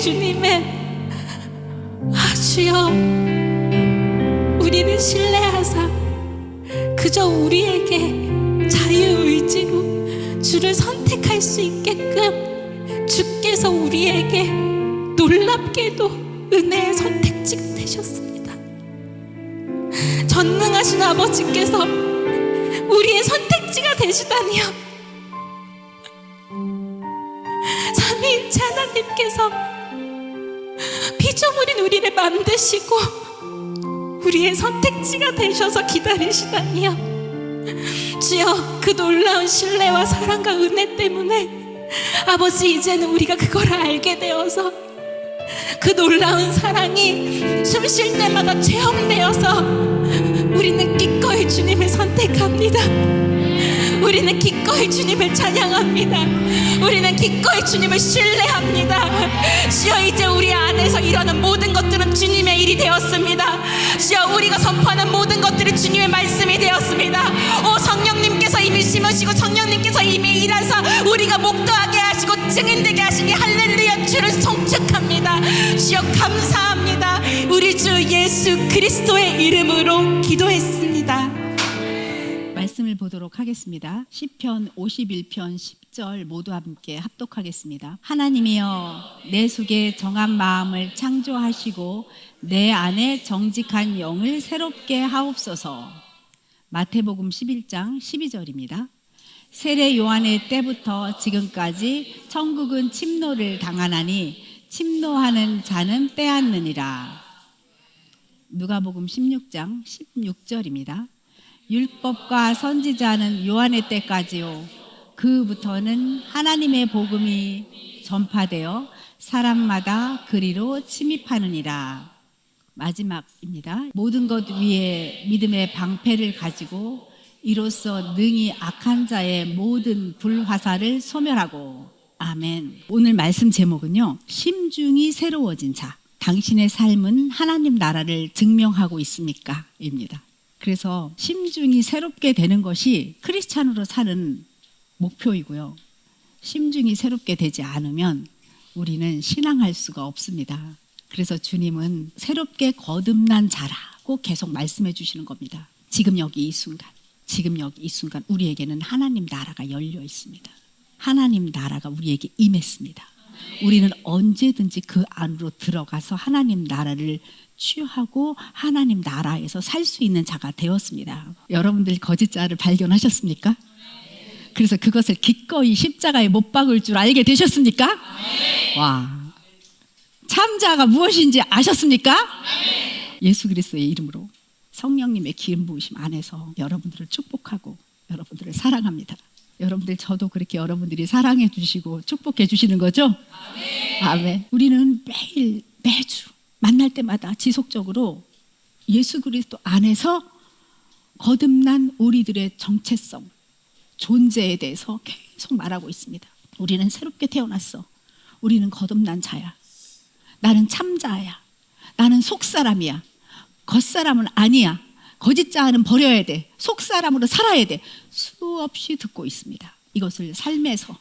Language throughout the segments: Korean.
주님의 주여 우리를 신뢰하사 그저 우리에게 자유의지로 주를 선택할 수 있게끔 주께서 우리에게 놀랍게도 은혜의 선택지가 되셨습니다. 전능하신 아버지께서 우리의 선택지가 되시다니요. 삼위일체 하나님께서 피조물인 우리를 만드시고 우리의 선택지가 되셔서 기다리시다니요. 주여 그 놀라운 신뢰와 사랑과 은혜 때문에 아버지 이제는 우리가 그걸 알게 되어서 그 놀라운 사랑이 숨 쉴 때마다 체험되어서 우리는 기꺼이 주님을 선택합니다. 우리는 기꺼이 주님을 찬양합니다. 우리는 기꺼이 주님을 신뢰합니다. 주여 이제 우리 안에서 일어난 모든 것들은 주님의 일이 되었습니다. 주여 우리가 선포하는 모든 것들이 주님의 말씀이 되었습니다. 오 성령님께서 이미 심으시고 성령님께서 이미 일하사 우리가 목도하게 하시고 증인되게 하시니 할렐루야 주를 송축합니다. 주여 감사합니다. 우리 주 예수 그리스도의 이름으로 기도했습니다. 말씀을 보도록 하겠습니다. 시편 51편 10절 모두 함께 합독하겠습니다. 하나님이여 내 속에 정한 마음을 창조하시고 내 안에 정직한 영을 새롭게 하옵소서. 마태복음 11장 12절입니다. 세례 요한의 때부터 지금까지 천국은 침노를 당하나니 침노하는 자는 빼앗느니라. 누가복음 16장 16절입니다. 율법과 선지자는 요한의 때까지요 그부터는 하나님의 복음이 전파되어 사람마다 그리로 침입하느니라. 마지막입니다. 모든 것 위에 믿음의 방패를 가지고 이로써 능히 악한 자의 모든 불화살을 소멸하고. 아멘. 오늘 말씀 제목은요, 심중이 새로워진 자, 당신의 삶은 하나님 나라를 증명하고 있습니까? 입니다. 그래서 심중이 새롭게 되는 것이 크리스찬으로 사는 목표이고요. 심중이 새롭게 되지 않으면 우리는 신앙할 수가 없습니다. 그래서 주님은 새롭게 거듭난 자라고 계속 말씀해 주시는 겁니다. 지금 여기 이 순간, 지금 여기 이 순간 우리에게는 하나님 나라가 열려 있습니다. 하나님 나라가 우리에게 임했습니다. 우리는 언제든지 그 안으로 들어가서 하나님 나라를 취하고 하나님 나라에서 살 수 있는 자가 되었습니다. 여러분들 거짓자를 발견하셨습니까? 그래서 그것을 기꺼이 십자가에 못 박을 줄 알게 되셨습니까? 와, 참자가 무엇인지 아셨습니까? 예수 그리스도의 이름으로 성령님의 기름 부으심 안에서 여러분들을 축복하고 여러분들을 사랑합니다. 여러분들 저도 그렇게 여러분들이 사랑해 주시고 축복해 주시는 거죠? 아멘. 우리는 매일 매주 만날 때마다 지속적으로 예수 그리스도 안에서 거듭난 우리들의 정체성, 존재에 대해서 계속 말하고 있습니다. 우리는 새롭게 태어났어. 우리는 거듭난 자야. 나는 참자야. 나는 속사람이야. 겉사람은 아니야. 거짓자는 버려야 돼. 속사람으로 살아야 돼. 수없이 듣고 있습니다. 이것을 삶에서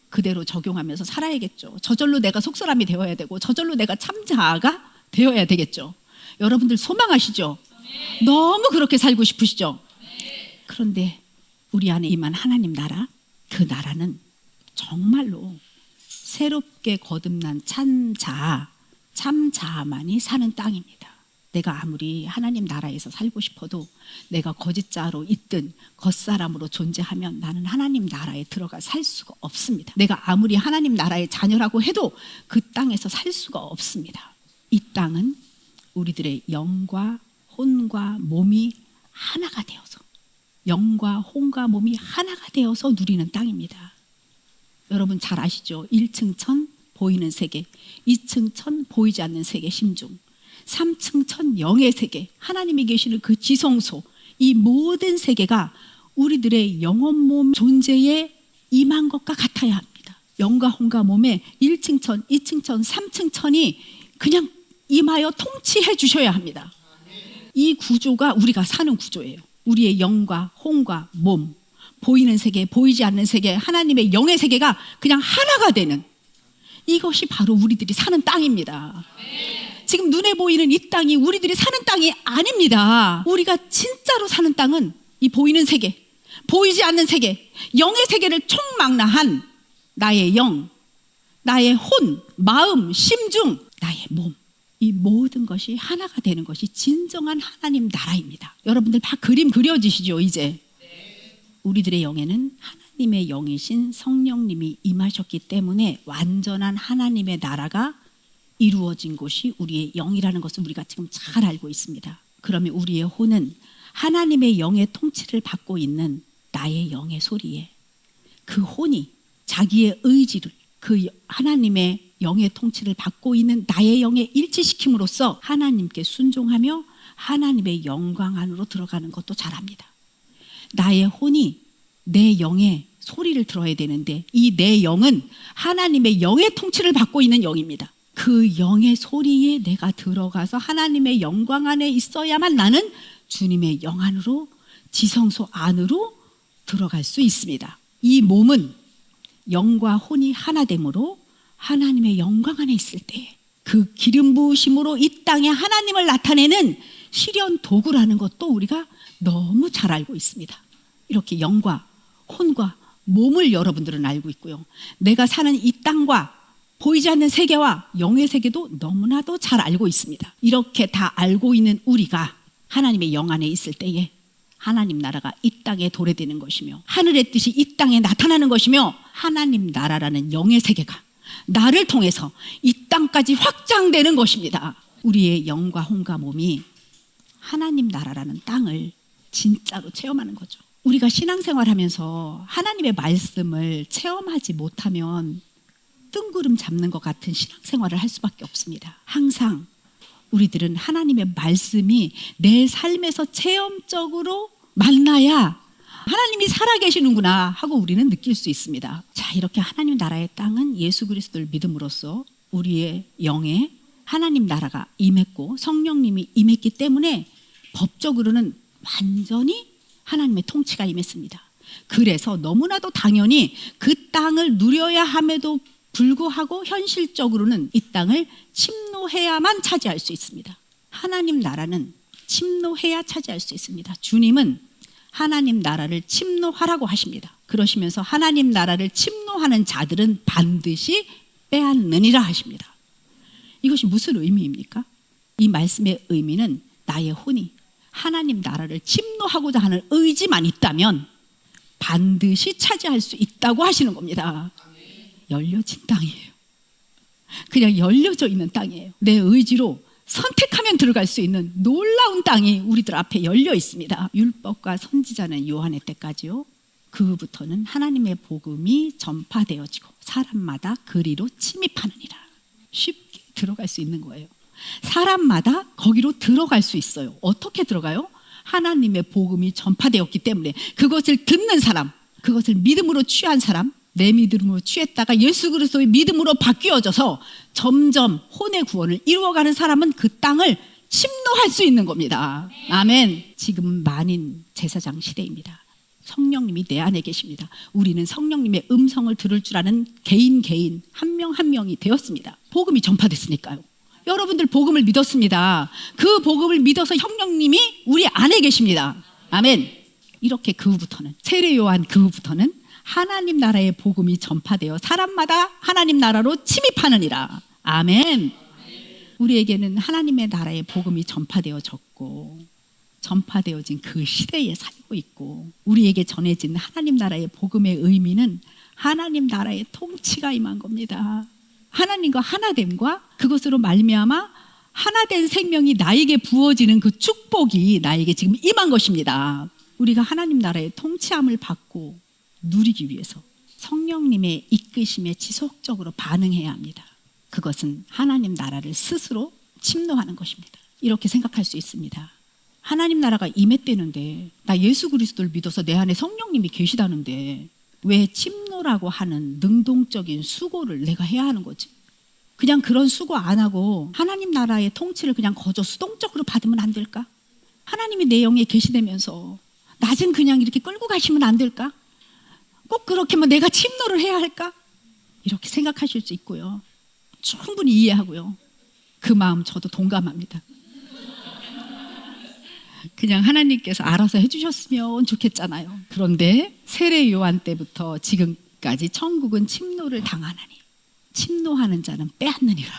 그대로 적용하면서 살아야겠죠. 저절로 내가 속사람이 되어야 되고 저절로 내가 참자가 되어야 되겠죠. 여러분들 소망하시죠? 너무 그렇게 살고 싶으시죠? 그런데 우리 안에 임한 하나님 나라, 그 나라는 정말로 새롭게 거듭난 참자만이 사는 땅입니다. 내가 아무리 하나님 나라에서 살고 싶어도 내가 거짓자로 있든 겉사람으로 존재하면 나는 하나님 나라에 들어가 살 수가 없습니다. 내가 아무리 하나님 나라의 자녀라고 해도 그 땅에서 살 수가 없습니다. 이 땅은 우리들의 영과 혼과 몸이 하나가 되어서, 영과 혼과 몸이 하나가 되어서 누리는 땅입니다. 여러분 잘 아시죠? 1층 천 보이는 세계, 2층 천 보이지 않는 세계 심중, 3층 천 영의 세계, 하나님이 계시는 그 지성소, 이 모든 세계가 우리들의 영혼 몸 존재에 임한 것과 같아야 합니다. 영과 혼과 몸에 1층 천, 2층 천, 3층 천이 그냥 임하여 통치해 주셔야 합니다. 이 구조가 우리가 사는 구조예요. 우리의 영과 혼과 몸, 보이는 세계, 보이지 않는 세계, 하나님의 영의 세계가 그냥 하나가 되는, 이것이 바로 우리들이 사는 땅입니다. 지금 눈에 보이는 이 땅이 우리들이 사는 땅이 아닙니다. 우리가 진짜로 사는 땅은 이 보이는 세계, 보이지 않는 세계, 영의 세계를 총망라한 나의 영, 나의 혼, 마음, 심중, 나의 몸, 이 모든 것이 하나가 되는 것이 진정한 하나님 나라입니다. 여러분들 다 그림 그려지시죠? 이제 우리들의 영에는 하나님의 영이신 성령님이 임하셨기 때문에 완전한 하나님의 나라가 이루어진 곳이 우리의 영이라는 것을 우리가 지금 잘 알고 있습니다. 그러면 우리의 혼은 하나님의 영의 통치를 받고 있는 나의 영의 소리에 그 혼이 자기의 의지를 그 하나님의 영의 통치를 받고 있는 나의 영에 일치시킴으로써 하나님께 순종하며 하나님의 영광 안으로 들어가는 것도 잘합니다. 나의 혼이 내 영의 소리를 들어야 되는데 이 내 영은 하나님의 영의 통치를 받고 있는 영입니다. 그 영의 소리에 내가 들어가서 하나님의 영광 안에 있어야만 나는 주님의 영 안으로 지성소 안으로 들어갈 수 있습니다. 이 몸은 영과 혼이 하나됨으로 하나님의 영광 안에 있을 때 그 기름 부으심으로 이 땅에 하나님을 나타내는 실현 도구라는 것도 우리가 너무 잘 알고 있습니다. 이렇게 영과 혼과 몸을 여러분들은 알고 있고요. 내가 사는 이 땅과 보이지 않는 세계와 영의 세계도 너무나도 잘 알고 있습니다. 이렇게 다 알고 있는 우리가 하나님의 영 안에 있을 때에 하나님 나라가 이 땅에 도래되는 것이며 하늘의 뜻이 이 땅에 나타나는 것이며 하나님 나라라는 영의 세계가 나를 통해서 이 땅까지 확장되는 것입니다. 우리의 영과 혼과 몸이 하나님 나라라는 땅을 진짜로 체험하는 거죠. 우리가 신앙생활하면서 하나님의 말씀을 체험하지 못하면 뜬구름 잡는 것 같은 신앙생활을 할 수밖에 없습니다. 항상 우리들은 하나님의 말씀이 내 삶에서 체험적으로 만나야 하나님이 살아계시는구나 하고 우리는 느낄 수 있습니다. 자, 이렇게 하나님 나라의 땅은 예수 그리스도를 믿음으로써 우리의 영에 하나님 나라가 임했고 성령님이 임했기 때문에 법적으로는 완전히 하나님의 통치가 임했습니다. 그래서 너무나도 당연히 그 땅을 누려야 함에도 불구하고 현실적으로는 이 땅을 침노해야만 차지할 수 있습니다. 하나님 나라는 침노해야 차지할 수 있습니다. 주님은 하나님 나라를 침노하라고 하십니다. 그러시면서 하나님 나라를 침노하는 자들은 반드시 빼앗느니라 하십니다. 이것이 무슨 의미입니까? 이 말씀의 의미는 나의 혼이 하나님 나라를 침노하고자 하는 의지만 있다면 반드시 차지할 수 있다고 하시는 겁니다. 열려진 땅이에요. 그냥 열려져 있는 땅이에요. 내 의지로 선택하면 들어갈 수 있는 놀라운 땅이 우리들 앞에 열려 있습니다. 율법과 선지자는 요한의 때까지요. 그 후부터는 하나님의 복음이 전파되어지고 사람마다 그리로 침입하느니라. 쉽게 들어갈 수 있는 거예요. 사람마다 거기로 들어갈 수 있어요. 어떻게 들어가요? 하나님의 복음이 전파되었기 때문에 그것을 듣는 사람, 그것을 믿음으로 취한 사람, 내 믿음으로 취했다가 예수 그리스도의 믿음으로 바뀌어져서 점점 혼의 구원을 이루어가는 사람은 그 땅을 침노할 수 있는 겁니다. 아멘. 지금 만인 제사장 시대입니다. 성령님이 내 안에 계십니다. 우리는 성령님의 음성을 들을 줄 아는 개인 한 명 한 명이 되었습니다. 복음이 전파됐으니까요. 여러분들 복음을 믿었습니다. 그 복음을 믿어서 성령님이 우리 안에 계십니다. 아멘. 이렇게 그 후부터는 세례 요한 그 후부터는 하나님 나라의 복음이 전파되어 사람마다 하나님 나라로 침입하느니라. 아멘. 우리에게는 하나님의 나라의 복음이 전파되어졌고 전파되어진 그 시대에 살고 있고 우리에게 전해진 하나님 나라의 복음의 의미는 하나님 나라의 통치가 임한 겁니다. 하나님과 하나됨과 그것으로 말미암아 하나된 생명이 나에게 부어지는 그 축복이 나에게 지금 임한 것입니다. 우리가 하나님 나라의 통치함을 받고 누리기 위해서 성령님의 이끄심에 지속적으로 반응해야 합니다. 그것은 하나님 나라를 스스로 침노하는 것입니다. 이렇게 생각할 수 있습니다. 하나님 나라가 임했다는데 나 예수 그리스도를 믿어서 내 안에 성령님이 계시다는데 왜 침노라고 하는 능동적인 수고를 내가 해야 하는 거지? 그냥 그런 수고 안 하고 하나님 나라의 통치를 그냥 거저 수동적으로 받으면 안 될까? 하나님이 내 영에 계시다면서 낮은 그냥 이렇게 끌고 가시면 안 될까? 꼭 그렇게만 내가 침노를 해야 할까? 이렇게 생각하실 수 있고요. 충분히 이해하고요. 그 마음 저도 동감합니다. 그냥 하나님께서 알아서 해주셨으면 좋겠잖아요. 그런데 세례 요한 때부터 지금까지 천국은 침노를 당하나니 침노하는 자는 빼앗느니라.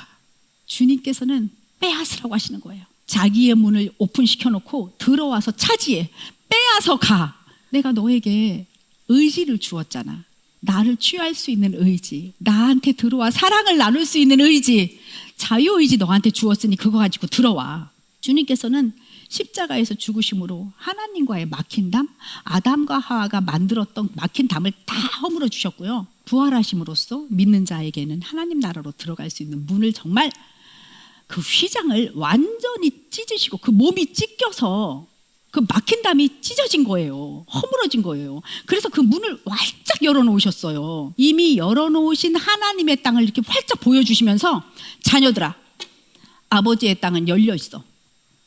주님께서는 빼앗으라고 하시는 거예요. 자기의 문을 오픈시켜 놓고 들어와서 차지해, 빼앗어 가. 내가 너에게 의지를 주었잖아. 나를 취할 수 있는 의지, 나한테 들어와 사랑을 나눌 수 있는 의지, 자유의지 너한테 주었으니 그거 가지고 들어와. 주님께서는 십자가에서 죽으심으로 하나님과의 막힌 담, 아담과 하와가 만들었던 막힌 담을 다 허물어 주셨고요. 부활하심으로써 믿는 자에게는 하나님 나라로 들어갈 수 있는 문을 정말 그 휘장을 완전히 찢으시고 그 몸이 찢겨서 그 막힌 담이 찢어진 거예요. 허물어진 거예요. 그래서 그 문을 활짝 열어놓으셨어요. 이미 열어놓으신 하나님의 땅을 이렇게 활짝 보여주시면서 자녀들아, 아버지의 땅은 열려 있어.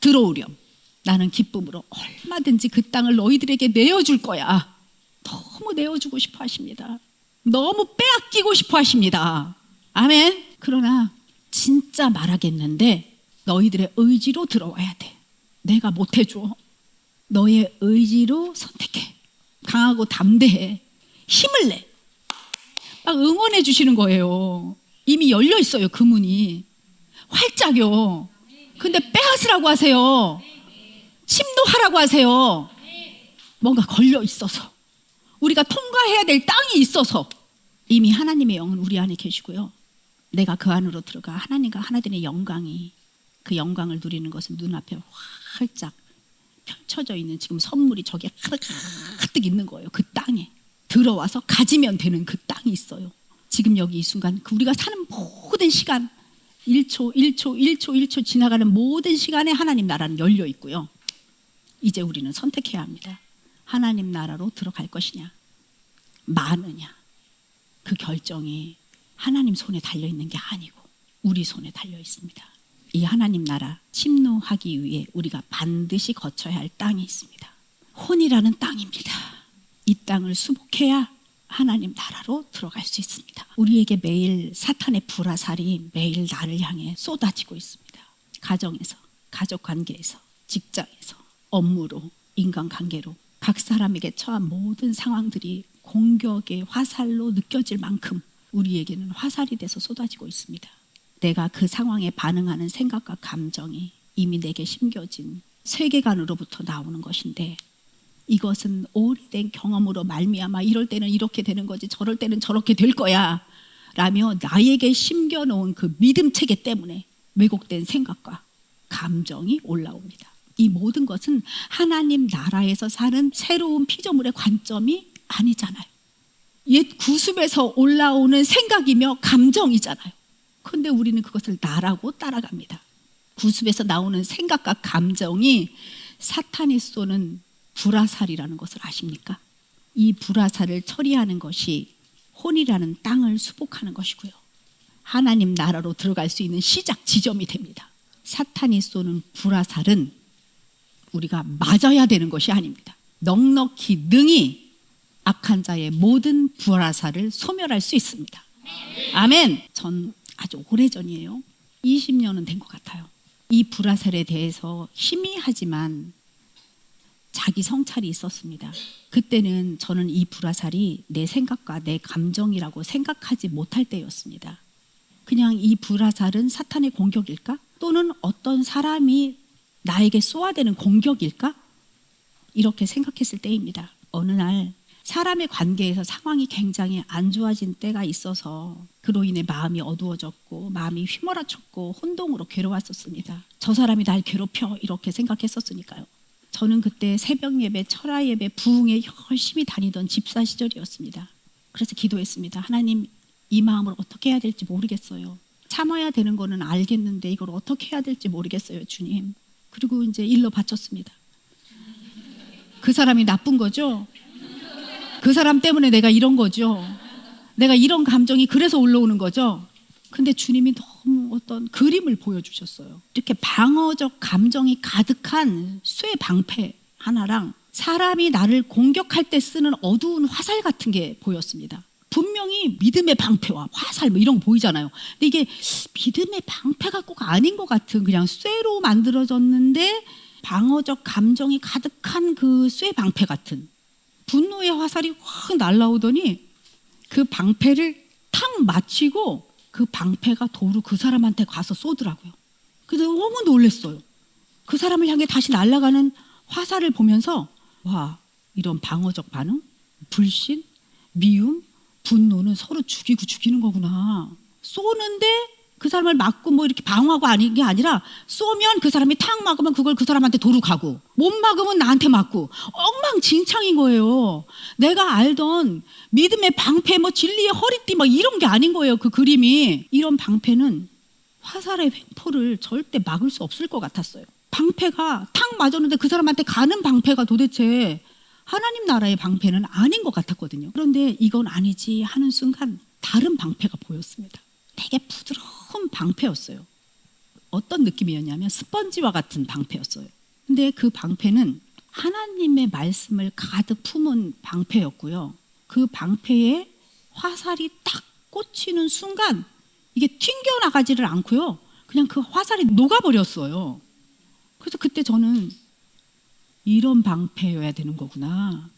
들어오렴. 나는 기쁨으로 얼마든지 그 땅을 너희들에게 내어줄 거야. 너무 내어주고 싶어 하십니다. 너무 빼앗기고 싶어 하십니다. 아멘. 그러나 진짜 말하겠는데 너희들의 의지로 들어와야 돼. 내가 못 해줘. 너의 의지로 선택해. 강하고 담대해. 힘을 내. 막 응원해 주시는 거예요. 이미 열려 있어요, 그 문이. 활짝요. 근데 빼앗으라고 하세요. 침노하라고 하세요. 뭔가 걸려 있어서, 우리가 통과해야 될 땅이 있어서. 이미 하나님의 영은 우리 안에 계시고요. 내가 그 안으로 들어가 하나님과 하나님의 영광이, 그 영광을 누리는 것은 눈앞에 활짝 펼쳐져 있는 지금 선물이 저기 가득 있는 거예요. 그 땅에 들어와서 가지면 되는 그 땅이 있어요. 지금 여기 이 순간 우리가 사는 모든 시간, 1초 지나가는 모든 시간에 하나님 나라는 열려 있고요. 이제 우리는 선택해야 합니다. 하나님 나라로 들어갈 것이냐, 마느냐. 그 결정이 하나님 손에 달려 있는 게 아니고 우리 손에 달려 있습니다. 이 하나님 나라 침노하기 위해 우리가 반드시 거쳐야 할 땅이 있습니다. 혼이라는 땅입니다. 이 땅을 수복해야 하나님 나라로 들어갈 수 있습니다. 우리에게 매일 사탄의 불화살이 매일 나를 향해 쏟아지고 있습니다. 가정에서, 가족관계에서, 직장에서, 업무로, 인간관계로 각 사람에게 처한 모든 상황들이 공격의 화살로 느껴질 만큼 우리에게는 화살이 돼서 쏟아지고 있습니다. 내가 그 상황에 반응하는 생각과 감정이 이미 내게 심겨진 세계관으로부터 나오는 것인데, 이것은 오래된 경험으로 말미암아 이럴 때는 이렇게 되는 거지, 저럴 때는 저렇게 될 거야 라며 나에게 심겨놓은 그 믿음 체계 때문에 왜곡된 생각과 감정이 올라옵니다. 이 모든 것은 하나님 나라에서 사는 새로운 피조물의 관점이 아니잖아요. 옛 구습에서 올라오는 생각이며 감정이잖아요. 그런데 우리는 그것을 나라고 따라갑니다. 구습에서 나오는 생각과 감정이 사탄이 쏘는 불화살이라는 것을 아십니까? 이 불화살을 처리하는 것이 혼이라는 땅을 수복하는 것이고요. 하나님 나라로 들어갈 수 있는 시작 지점이 됩니다. 사탄이 쏘는 불화살은 우리가 맞아야 되는 것이 아닙니다. 넉넉히 능히 악한 자의 모든 불화살을 소멸할 수 있습니다. 아멘. 전 아주 오래전이에요. 20년은 된 것 같아요. 이 불화살에 대해서 희미하지만 자기 성찰이 있었습니다. 그때는 저는 이 불화살이 내 생각과 내 감정이라고 생각하지 못할 때였습니다. 그냥 이 불화살은 사탄의 공격일까? 또는 어떤 사람이 나에게 쏘아대는 공격일까? 이렇게 생각했을 때입니다. 어느 날 사람의 관계에서 상황이 굉장히 안 좋아진 때가 있어서 그로 인해 마음이 어두워졌고 마음이 휘몰아쳤고 혼동으로 괴로웠었습니다. 저 사람이 날 괴롭혀 이렇게 생각했었으니까요. 저는 그때 새벽 예배, 철야 예배, 부흥에 열심히 다니던 집사 시절이었습니다. 그래서 기도했습니다. 하나님, 이 마음을 어떻게 해야 될지 모르겠어요. 참아야 되는 거는 알겠는데 이걸 어떻게 해야 될지 모르겠어요, 주님. 그리고 이제 일러 바쳤습니다. 그 사람이 나쁜 거죠? 그 사람 때문에 내가 이런 거죠? 내가 이런 감정이 그래서 올라오는 거죠? 근데 주님이 너무 어떤 그림을 보여주셨어요. 이렇게 방어적 감정이 가득한 쇠 방패 하나랑 사람이 나를 공격할 때 쓰는 어두운 화살 같은 게 보였습니다. 분명히 믿음의 방패와 화살 뭐 이런 거 보이잖아요. 근데 이게 믿음의 방패가 꼭 아닌 것 같은 그냥 쇠로 만들어졌는데 방어적 감정이 가득한 그 쇠 방패 같은 분노의 화살이 확 날라오더니 그 방패를 탁 맞히고 그 방패가 도로 그 사람한테 가서 쏘더라고요. 그래서 너무 놀랐어요. 그 사람을 향해 다시 날아가는 화살을 보면서 와, 이런 방어적 반응, 불신, 미움, 분노는 서로 죽이고 죽이는 거구나. 쏘는데 그 사람을 맞고 뭐 이렇게 방어하고 아닌 게 아니라 쏘면 그 사람이 탁 막으면 그걸 그 사람한테 도루 가고 못 막으면 나한테 맞고 엉망진창인 거예요. 내가 알던 믿음의 방패 뭐 진리의 허리띠 막 이런 게 아닌 거예요. 그 그림이. 이런 방패는 화살의 횡포를 절대 막을 수 없을 것 같았어요. 방패가 탁 맞았는데 그 사람한테 가는 방패가 도대체 하나님 나라의 방패는 아닌 것 같았거든요. 그런데 이건 아니지 하는 순간 다른 방패가 보였습니다. 되게 부드러운 방패였어요. 어떤 느낌이었냐면 스펀지와 같은 방패였어요. 근데 그 방패는 하나님의 말씀을 가득 품은 방패였고요. 그 방패에 화살이 딱 꽂히는 순간 이게 튕겨나가지를 않고요. 그냥 그 화살이 녹아버렸어요. 그래서 그때 저는 이런 방패여야 되는 거구나.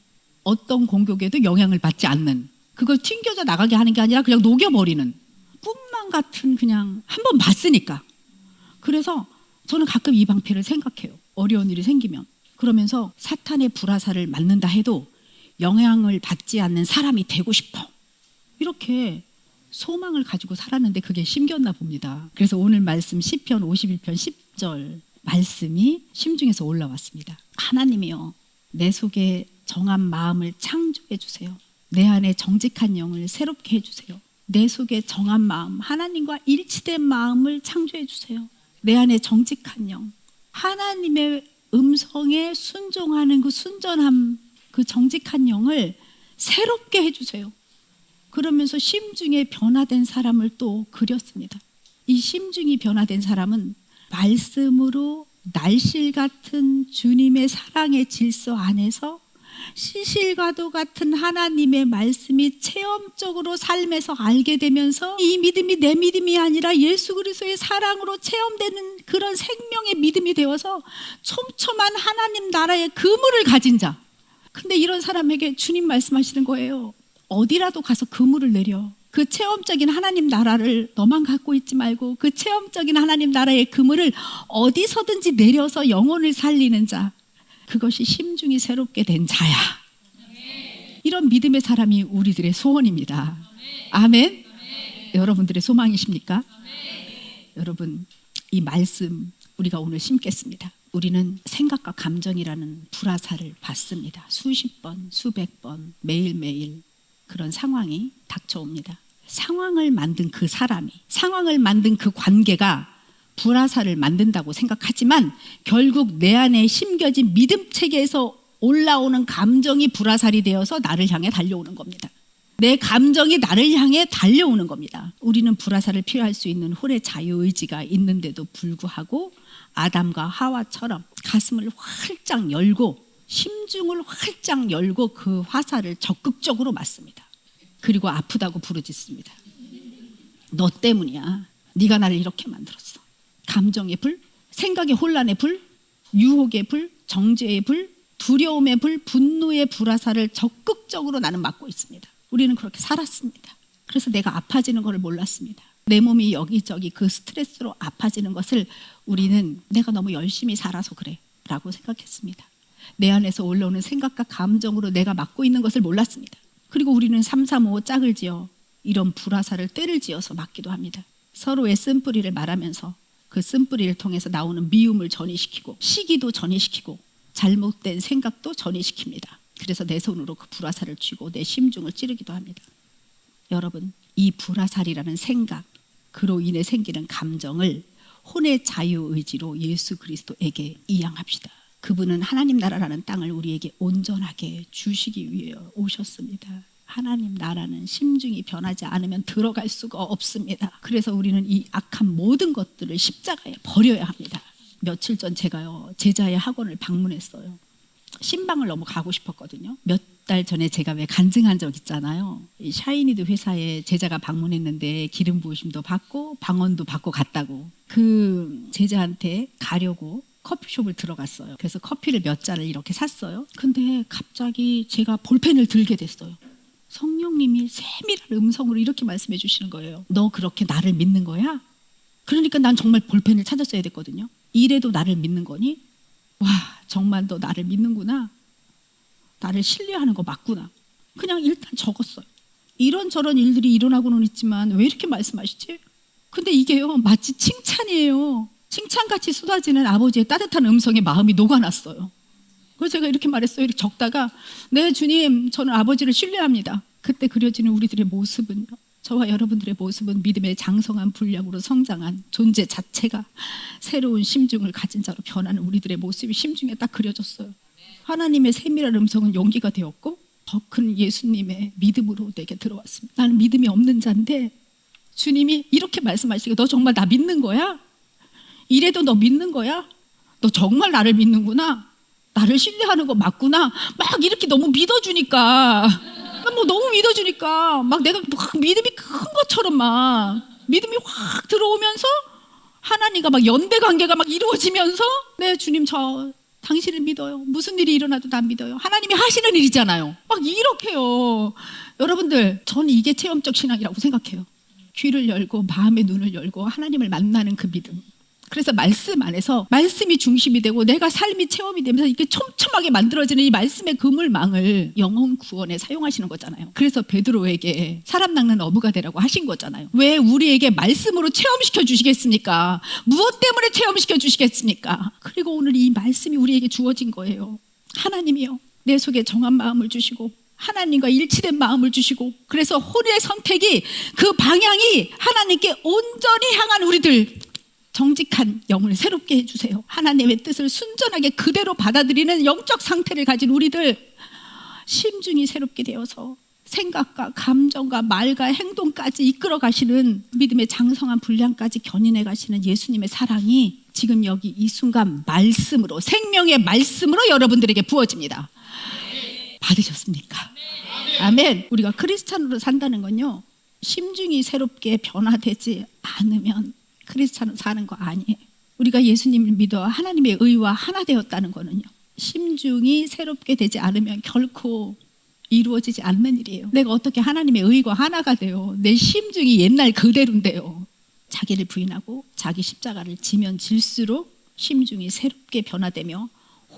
어떤 공격에도 영향을 받지 않는, 그걸 튕겨져 나가게 하는 게 아니라 그냥 녹여버리는 꿈만 같은, 그냥 한번 봤으니까. 그래서 저는 가끔 이 방패를 생각해요. 어려운 일이 생기면. 그러면서 사탄의 불화살을 맞는다 해도 영향을 받지 않는 사람이 되고 싶어. 이렇게 소망을 가지고 살았는데 그게 심겼나 봅니다. 그래서 오늘 말씀 시편 51편 10절 말씀이 심중에서 올라왔습니다. 하나님이여, 내 속에 정한 마음을 창조해 주세요. 내 안에 정직한 영을 새롭게 해주세요. 내 속에 정한 마음, 하나님과 일치된 마음을 창조해 주세요. 내 안에 정직한 영, 하나님의 음성에 순종하는 그 순전함, 그 정직한 영을 새롭게 해주세요. 그러면서 심중에 변화된 사람을 또 그렸습니다. 이 심중이 변화된 사람은 말씀으로 날실 같은 주님의 사랑의 질서 안에서 시실과도 같은 하나님의 말씀이 체험적으로 삶에서 알게 되면서 이 믿음이 내 믿음이 아니라 예수 그리스도의 사랑으로 체험되는 그런 생명의 믿음이 되어서 촘촘한 하나님 나라의 그물을 가진 자. 근데 이런 사람에게 주님 말씀하시는 거예요. 어디라도 가서 그물을 내려. 그 체험적인 하나님 나라를 너만 갖고 있지 말고 그 체험적인 하나님 나라의 그물을 어디서든지 내려서 영혼을 살리는 자. 그것이 심중이 새롭게 된 자야. 이런 믿음의 사람이 우리들의 소원입니다. 아멘. 여러분들의 소망이십니까? 여러분, 이 말씀 우리가 오늘 심겠습니다. 우리는 생각과 감정이라는 불화살을 받습니다. 수십 번, 수백 번, 매일매일 그런 상황이 닥쳐옵니다. 상황을 만든 그 사람이, 상황을 만든 그 관계가 불화살을 만든다고 생각하지만 결국 내 안에 심겨진 믿음 체계에서 올라오는 감정이 불화살이 되어서 나를 향해 달려오는 겁니다. 내 감정이 나를 향해 달려오는 겁니다. 우리는 불화살을 피할 수 있는 홀의 자유의지가 있는데도 불구하고 아담과 하와처럼 가슴을 활짝 열고 심중을 활짝 열고 그 화살을 적극적으로 맞습니다. 그리고 아프다고 부르짖습니다. 너 때문이야. 네가 나를 이렇게 만들었어. 감정의 불, 생각의 혼란의 불, 유혹의 불, 정죄의 불, 두려움의 불, 분노의 불화살을 적극적으로 나는 맞고 있습니다. 우리는 그렇게 살았습니다. 그래서 내가 아파지는 것을 몰랐습니다. 내 몸이 여기저기 그 스트레스로 아파지는 것을 우리는 내가 너무 열심히 살아서 그래 라고 생각했습니다. 내 안에서 올라오는 생각과 감정으로 내가 맞고 있는 것을 몰랐습니다. 그리고 우리는 335 짝을 지어 이런 불화살을 떼를 지어서 맞기도 합니다. 서로의 쓴뿌리를 말하면서 그 쓴뿌리를 통해서 나오는 미움을 전이시키고 시기도 전이시키고 잘못된 생각도 전이시킵니다. 그래서 내 손으로 그 불화살을 쥐고 내 심중을 찌르기도 합니다. 여러분, 이 불화살이라는 생각, 그로 인해 생기는 감정을 혼의 자유의지로 예수 그리스도에게 이양합시다. 그분은 하나님 나라라는 땅을 우리에게 온전하게 주시기 위해 오셨습니다. 하나님 나라는 심중이 변하지 않으면 들어갈 수가 없습니다. 그래서 우리는 이 악한 모든 것들을 십자가에 버려야 합니다. 며칠 전 제가요, 제자의 학원을 방문했어요. 신방을 너무 가고 싶었거든요. 몇 달 전에 제가 왜 간증한 적 있잖아요. 이 샤이니드 회사에 제자가 방문했는데 기름 부으심도 받고 방언도 받고 갔다고. 그 제자한테 가려고 커피숍을 들어갔어요. 그래서 커피를 몇 잔을 이렇게 샀어요. 근데 갑자기 제가 볼펜을 들게 됐어요. 성령님이 세밀한 음성으로 이렇게 말씀해 주시는 거예요. 너 그렇게 나를 믿는 거야? 그러니까 난 정말 볼펜을 찾았어야 됐거든요. 이래도 나를 믿는 거니? 와, 정말 너 나를 믿는구나. 나를 신뢰하는 거 맞구나. 그냥 일단 적었어요. 이런저런 일들이 일어나고는 있지만 왜 이렇게 말씀하시지? 근데 이게요, 마치 칭찬이에요. 칭찬같이 쏟아지는 아버지의 따뜻한 음성에 마음이 녹아났어요. 그래서 제가 이렇게 말했어요. 이렇게 적다가, 네 주님, 저는 아버지를 신뢰합니다. 그때 그려지는 우리들의 모습은요, 저와 여러분들의 모습은 믿음의 장성한 분량으로 성장한 존재 자체가 새로운 심중을 가진 자로 변하는 우리들의 모습이 심중에 딱 그려졌어요. 하나님의 세밀한 음성은 용기가 되었고 더 큰 예수님의 믿음으로 내게 들어왔습니다. 나는 믿음이 없는 자인데 주님이 이렇게 말씀하시고, 너 정말 나 믿는 거야? 이래도 너 믿는 거야? 너 정말 나를 믿는구나. 나를 신뢰하는 거 맞구나. 막 이렇게 너무 믿어주니까, 뭐 너무 믿어주니까 막 내가 막 믿음이 큰 것처럼 막 믿음이 확 들어오면서 하나님과 막 연대 관계가 막 이루어지면서, 네 주님, 저 당신을 믿어요. 무슨 일이 일어나도 다 믿어요. 하나님이 하시는 일이잖아요. 막 이렇게요. 여러분들, 저는 이게 체험적 신앙이라고 생각해요. 귀를 열고 마음의 눈을 열고 하나님을 만나는 그 믿음. 그래서 말씀 안에서 말씀이 중심이 되고 내가 삶이 체험이 되면서 이게 촘촘하게 만들어지는 이 말씀의 그물망을 영혼 구원에 사용하시는 거잖아요. 그래서 베드로에게 사람 낚는 어부가 되라고 하신 거잖아요. 왜 우리에게 말씀으로 체험시켜 주시겠습니까? 무엇 때문에 체험시켜 주시겠습니까? 그리고 오늘 이 말씀이 우리에게 주어진 거예요. 하나님이요, 내 속에 정한 마음을 주시고 하나님과 일치된 마음을 주시고, 그래서 혼의 선택이, 그 방향이 하나님께 온전히 향한 우리들, 정직한 영을 새롭게 해주세요. 하나님의 뜻을 순전하게 그대로 받아들이는 영적 상태를 가진 우리들, 심중이 새롭게 되어서 생각과 감정과 말과 행동까지 이끌어 가시는 믿음의 장성한 분량까지 견인해 가시는 예수님의 사랑이 지금 여기 이 순간 말씀으로, 생명의 말씀으로 여러분들에게 부어집니다. 받으셨습니까? 아멘. 우리가 크리스찬으로 산다는 건요, 심중이 새롭게 변화되지 않으면 크리스찬으로 사는 거 아니에요. 우리가 예수님을 믿어 하나님의 의와 하나 되었다는 거는요, 심중이 새롭게 되지 않으면 결코 이루어지지 않는 일이에요. 내가 어떻게 하나님의 의와 하나가 돼요? 내 심중이 옛날 그대로인데요. 자기를 부인하고 자기 십자가를 지면 질수록 심중이 새롭게 변화되며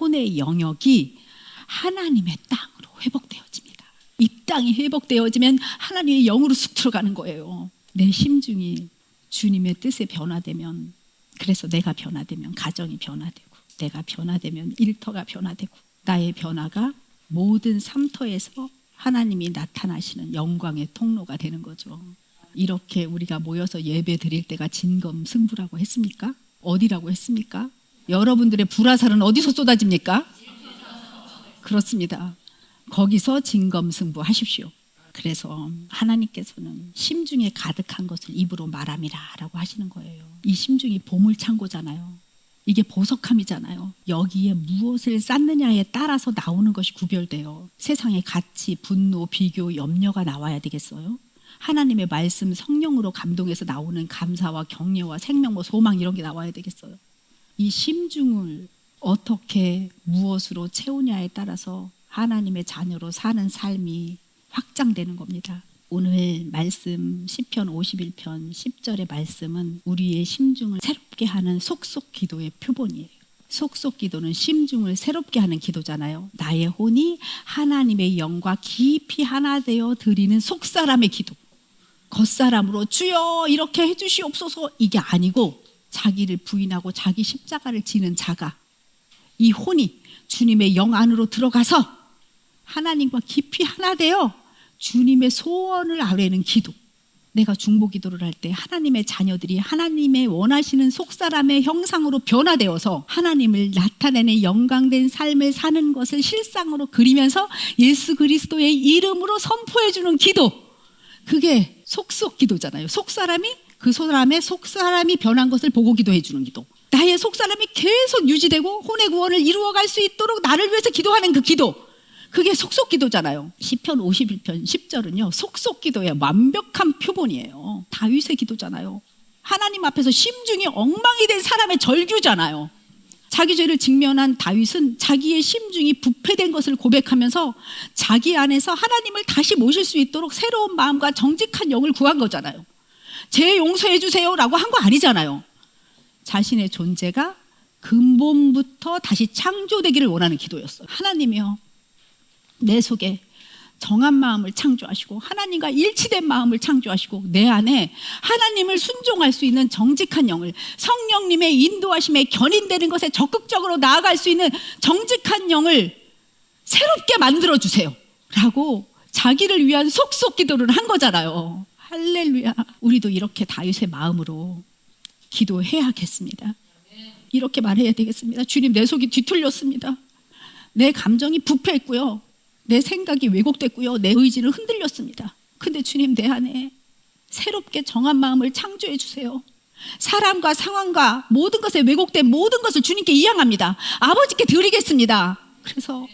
혼의 영역이 하나님의 땅으로 회복되어집니다. 이 땅이 회복되어지면 하나님의 영으로 쑥 들어가는 거예요. 내 심중이 주님의 뜻에 변화되면, 그래서 내가 변화되면 가정이 변화되고, 내가 변화되면 일터가 변화되고, 나의 변화가 모든 삶터에서 하나님이 나타나시는 영광의 통로가 되는 거죠. 이렇게 우리가 모여서 예배 드릴 때가 진검승부라고 했습니까? 어디라고 했습니까? 여러분들의 불화살은 어디서 쏟아집니까? 그렇습니다. 거기서 진검승부 하십시오. 그래서 하나님께서는 심중에 가득한 것을 입으로 말함이라 라고 하시는 거예요. 이 심중이 보물창고잖아요. 이게 보석함이잖아요. 여기에 무엇을 쌓느냐에 따라서 나오는 것이 구별돼요. 세상의 가치, 분노, 비교, 염려가 나와야 되겠어요? 하나님의 말씀, 성령으로 감동해서 나오는 감사와 격려와 생명, 소망, 이런 게 나와야 되겠어요? 이 심중을 어떻게 무엇으로 채우냐에 따라서 하나님의 자녀로 사는 삶이 확장되는 겁니다. 오늘 말씀 시편 51편 10절의 말씀은 우리의 심중을 새롭게 하는 속속 기도의 표본이에요. 속속 기도는 심중을 새롭게 하는 기도잖아요. 나의 혼이 하나님의 영과 깊이 하나 되어 드리는 속사람의 기도. 겉사람으로 주여 이렇게 해주시옵소서, 이게 아니고 자기를 부인하고 자기 십자가를 지는 자가, 이 혼이 주님의 영 안으로 들어가서 하나님과 깊이 하나 되어 주님의 소원을 아뢰는 기도. 내가 중보 기도를 할 때 하나님의 자녀들이 하나님의 원하시는 속사람의 형상으로 변화되어서 하나님을 나타내는 영광된 삶을 사는 것을 실상으로 그리면서 예수 그리스도의 이름으로 선포해 주는 기도. 그게 속속 기도잖아요. 속사람이 그 사람의 속사람이 변한 것을 보고 기도해 주는 기도. 나의 속사람이 계속 유지되고 혼의 구원을 이루어갈 수 있도록 나를 위해서 기도하는 그 기도. 그게 속속기도잖아요. 시편 51편 10절은요 속속기도의 완벽한 표본이에요. 다윗의 기도잖아요. 하나님 앞에서 심중이 엉망이 된 사람의 절규잖아요. 자기 죄를 직면한 다윗은 자기의 심중이 부패된 것을 고백하면서 자기 안에서 하나님을 다시 모실 수 있도록 새로운 마음과 정직한 영을 구한 거잖아요. 죄 용서해 주세요 라고 한 거 아니잖아요. 자신의 존재가 근본부터 다시 창조되기를 원하는 기도였어요. 하나님이여, 내 속에 정한 마음을 창조하시고 하나님과 일치된 마음을 창조하시고 내 안에 하나님을 순종할 수 있는 정직한 영을, 성령님의 인도하심에 견인되는 것에 적극적으로 나아갈 수 있는 정직한 영을 새롭게 만들어주세요 라고 자기를 위한 속속 기도를 한 거잖아요. 할렐루야. 우리도 이렇게 다윗의 마음으로 기도해야겠습니다. 이렇게 말해야 되겠습니다. 주님, 내 속이 뒤틀렸습니다. 내 감정이 부패했고요, 내 생각이 왜곡됐고요, 내 의지는 흔들렸습니다. 근데 주님, 내 안에 새롭게 정한 마음을 창조해 주세요. 사람과 상황과 모든 것에 왜곡된 모든 것을 주님께 이양합니다. 아버지께 드리겠습니다. 그래서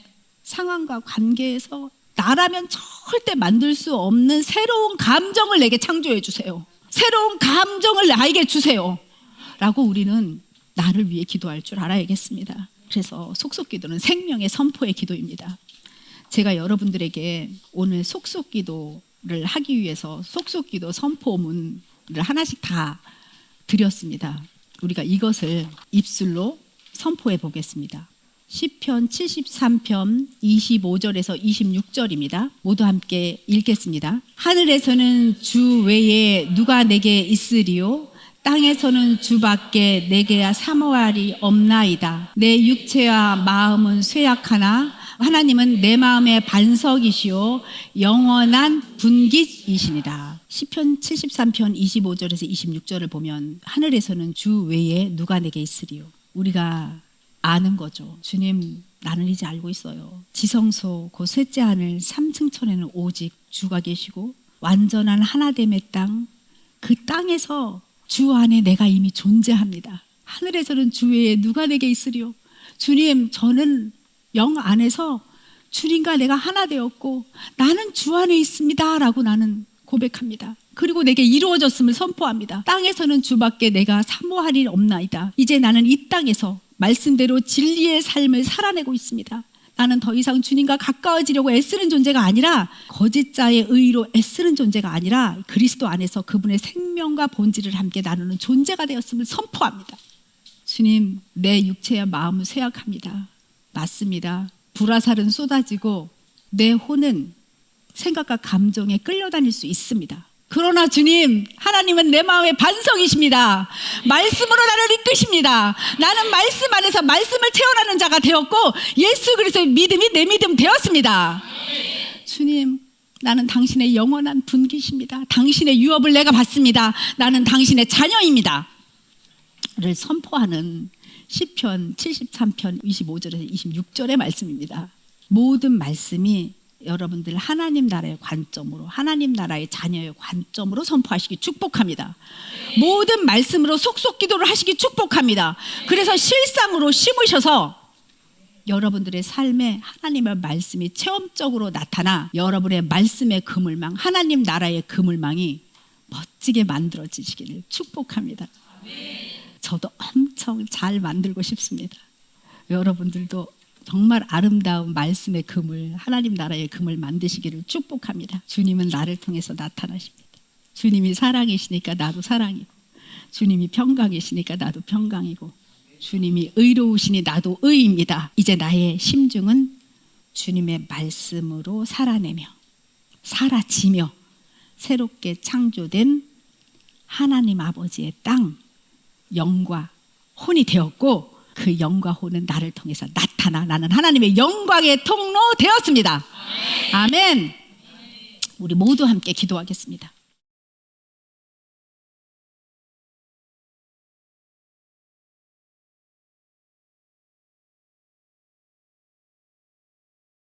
상황과 관계에서 나라면 절대 만들 수 없는 새로운 감정을 내게 창조해 주세요. 새로운 감정을 나에게 주세요 라고 우리는 나를 위해 기도할 줄 알아야겠습니다. 그래서 속속기도는 생명의 선포의 기도입니다. 제가 여러분들에게 오늘 속속기도를 하기 위해서 속속기도 선포문을 하나씩 다 드렸습니다. 우리가 이것을 입술로 선포해 보겠습니다. 시편 73편 25절에서 26절입니다. 모두 함께 읽겠습니다. 하늘에서는 주 외에 누가 내게 있으리요? 땅에서는 주밖에 내게 사모할이 없나이다. 내 육체와 마음은 쇠약하나 하나님은 내 마음의 반석이시오 영원한 분깃이시니라. 시편 73편 25절에서 26절을 보면 하늘에서는 주 외에 누가 내게 있으리요? 우리가 아는 거죠. 주님, 나는 이제 알고 있어요. 지성소 그 셋째 하늘 3층천에는 오직 주가 계시고 완전한 하나됨의 땅, 그 땅에서 주 안에 내가 이미 존재합니다. 하늘에서는 주 외에 누가 내게 있으리요? 주님, 저는 영 안에서 주님과 내가 하나 되었고 나는 주 안에 있습니다 라고 나는 고백합니다. 그리고 내게 이루어졌음을 선포합니다. 땅에서는 주밖에 내가 사모할 일 없나이다. 이제 나는 이 땅에서 말씀대로 진리의 삶을 살아내고 있습니다. 나는 더 이상 주님과 가까워지려고 애쓰는 존재가 아니라 거짓 자의 의로 애쓰는 존재가 아니라 그리스도 안에서 그분의 생명과 본질을 함께 나누는 존재가 되었음을 선포합니다. 주님, 내 육체와 마음은 쇠약합니다. 맞습니다. 불화살은 쏟아지고 내 혼은 생각과 감정에 끌려다닐 수 있습니다. 그러나 주님, 하나님은 내 마음의 반석이십니다. 말씀으로 나를 이끄십니다. 나는 말씀 안에서 말씀을 체험하는 자가 되었고 예수 그리스도의 믿음이 내 믿음 되었습니다. 주님, 나는 당신의 영원한 분깃입니다. 당신의 유업을 내가 받습니다. 나는 당신의 자녀입니다 를 선포하는 시편 73편 25절에서 26절의 말씀입니다. 모든 말씀이 여러분들 하나님 나라의 관점으로, 하나님 나라의 자녀의 관점으로 선포하시기 축복합니다. 모든 말씀으로 속속 기도를 하시기 축복합니다. 그래서 실상으로 심으셔서 여러분들의 삶에 하나님의 말씀이 체험적으로 나타나 여러분의 말씀의 그물망, 하나님 나라의 그물망이 멋지게 만들어지시기를 축복합니다. 저도 엄청 잘 만들고 싶습니다. 여러분들도 정말 아름다운 말씀의 그물, 하나님 나라의 그물 만드시기를 축복합니다. 주님은 나를 통해서 나타나십니다. 주님이 사랑이시니까 나도 사랑이고, 주님이 평강이시니까 나도 평강이고, 주님이 의로우시니 나도 의입니다. 이제 나의 심중은 주님의 말씀으로 살아내며 사라지며 새롭게 창조된 하나님 아버지의 땅, 영과 혼이 되었고 그 영과 혼은 나를 통해서 나타나 나는 하나님의 영광의 통로 되었습니다. 아멘. 우리 모두 함께 기도하겠습니다.